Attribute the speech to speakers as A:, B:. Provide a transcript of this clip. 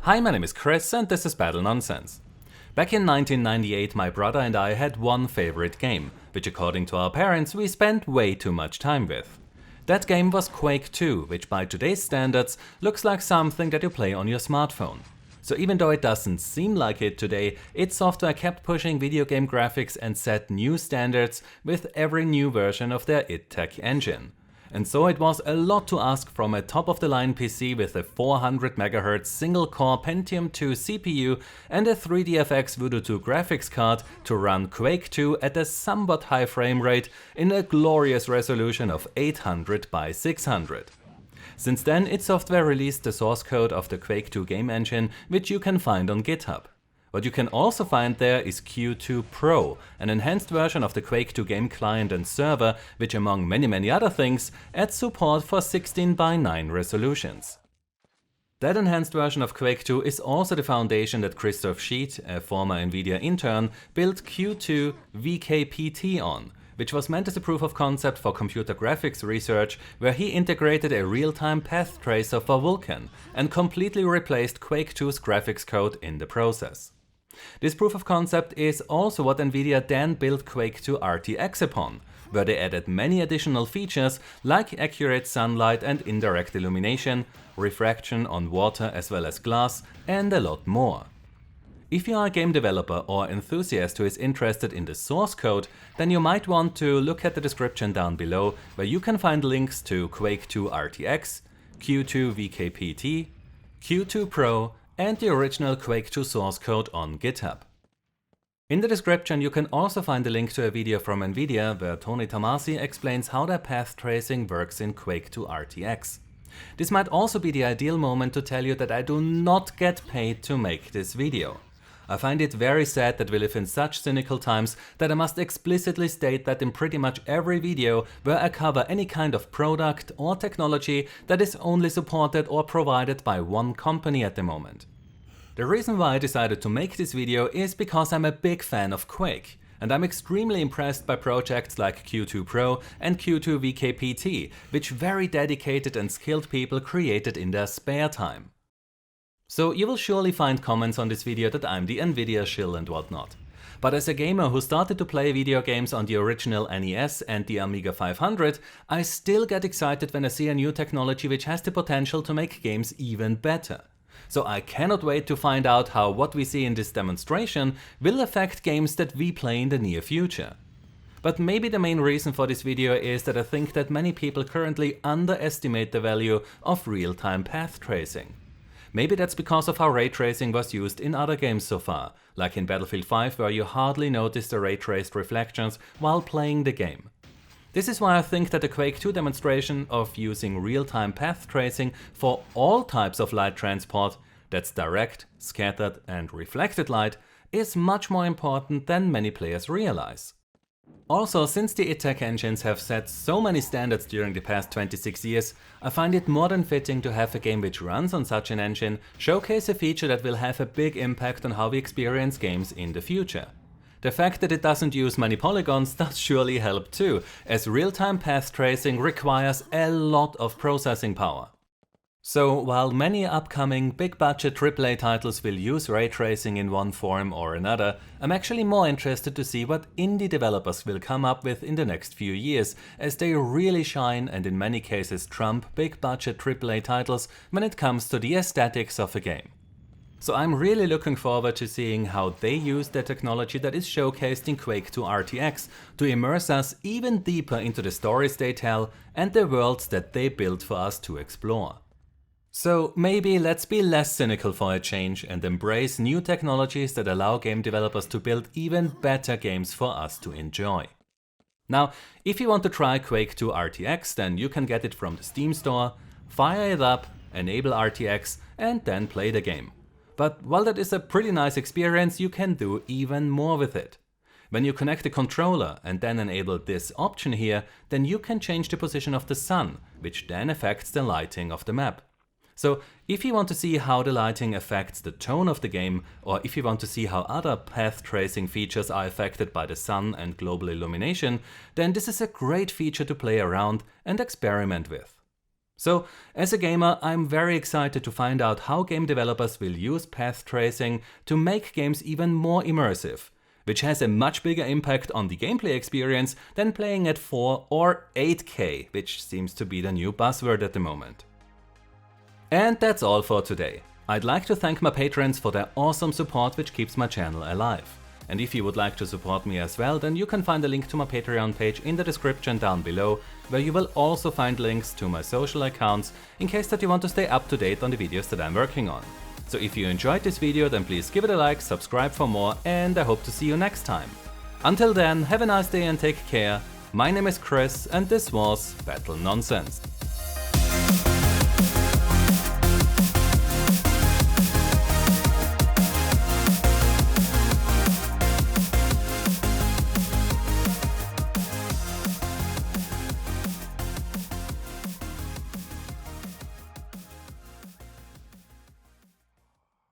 A: Hi, my name is Chris and this is Battle Nonsense. Back in 1998 my brother and I had one favorite game, which according to our parents we spent way too much time with. That game was Quake 2, which by today's standards looks like something that you play on your smartphone. So even though it doesn't seem like it today, its software kept pushing video game graphics and set new standards with every new version of their id Tech engine. And so it was a lot to ask from a top-of-the-line PC with a 400 MHz single-core Pentium 2 CPU and a 3DFX Voodoo 2 graphics card to run Quake 2 at a somewhat high frame rate in a glorious resolution of 800 by 600. Since then, id Software released the source code of the Quake 2 game engine, which you can find on GitHub. What you can also find there is Q2 Pro, an enhanced version of the Quake 2 game client and server, which among many other things adds support for 16 by 9 resolutions. That enhanced version of Quake 2 is also the foundation that Christoph Schied, a former Nvidia intern, built Q2 VKPT on, which was meant as a proof of concept for computer graphics research, where he integrated a real-time path tracer for Vulkan and completely replaced Quake 2's graphics code in the process. This proof of concept is also what Nvidia then built Quake 2 RTX upon, where they added many additional features like accurate sunlight and indirect illumination, refraction on water as well as glass, and a lot more. If you are a game developer or enthusiast who is interested in the source code, then you might want to look at the description down below, where you can find links to Quake 2 RTX, Q2 VKPT, Q2 Pro, and the original Quake 2 source code on GitHub. In the description you can also find a link to a video from Nvidia where Tony Tamasi explains how their path tracing works in Quake 2 RTX. This might also be the ideal moment to tell you that I do not get paid to make this video. I find it very sad that we live in such cynical times that I must explicitly state that in pretty much every video where I cover any kind of product or technology that is only supported or provided by one company at the moment. The reason why I decided to make this video is because I'm a big fan of Quake, and I'm extremely impressed by projects like Q2 Pro and Q2 VKPT, which very dedicated and skilled people created in their spare time. So you will surely find comments on this video that I'm the Nvidia shill and whatnot. But as a gamer who started to play video games on the original NES and the Amiga 500, I still get excited when I see a new technology which has the potential to make games even better. So I cannot wait to find out how what we see in this demonstration will affect games that we play in the near future. But maybe the main reason for this video is that I think that many people currently underestimate the value of real-time path tracing. Maybe that's because of how ray tracing was used in other games so far, like in Battlefield 5 where you hardly notice the ray-traced reflections while playing the game. This is why I think that the Quake 2 demonstration of using real-time path tracing for all types of light transport, that's direct, scattered and reflected light, is much more important than many players realize. Also, since the id Tech engines have set so many standards during the past 26 years, I find it more than fitting to have a game which runs on such an engine showcase a feature that will have a big impact on how we experience games in the future. The fact that it doesn't use many polygons does surely help too, as real-time path tracing requires a lot of processing power. So while many upcoming big-budget AAA titles will use ray tracing in one form or another, I'm actually more interested to see what indie developers will come up with in the next few years, as they really shine and in many cases trump big-budget AAA titles when it comes to the aesthetics of a game. So I'm really looking forward to seeing how they use the technology that is showcased in Quake 2 RTX to immerse us even deeper into the stories they tell and the worlds that they build for us to explore. So maybe let's be less cynical for a change and embrace new technologies that allow game developers to build even better games for us to enjoy. Now, if you want to try Quake 2 RTX, then you can get it from the Steam store, fire it up, enable RTX and then play the game. But while that is a pretty nice experience, you can do even more with it. When you connect the controller and then enable this option here, then you can change the position of the sun, which then affects the lighting of the map. So if you want to see how the lighting affects the tone of the game, or if you want to see how other path tracing features are affected by the sun and global illumination, then this is a great feature to play around and experiment with. So, as a gamer, I'm very excited to find out how game developers will use path tracing to make games even more immersive, which has a much bigger impact on the gameplay experience than playing at 4 or 8K, which seems to be the new buzzword at the moment. And that's all for today. I'd like to thank my patrons for their awesome support, which keeps my channel alive. And if you would like to support me as well, then you can find a link to my Patreon page in the description down below, where you will also find links to my social accounts in case that you want to stay up to date on the videos that I'm working on. So if you enjoyed this video, then please give it a like, subscribe for more, and I hope to see you next time. Until then, have a nice day and take care. My name is Chris, and this was Battle Nonsense.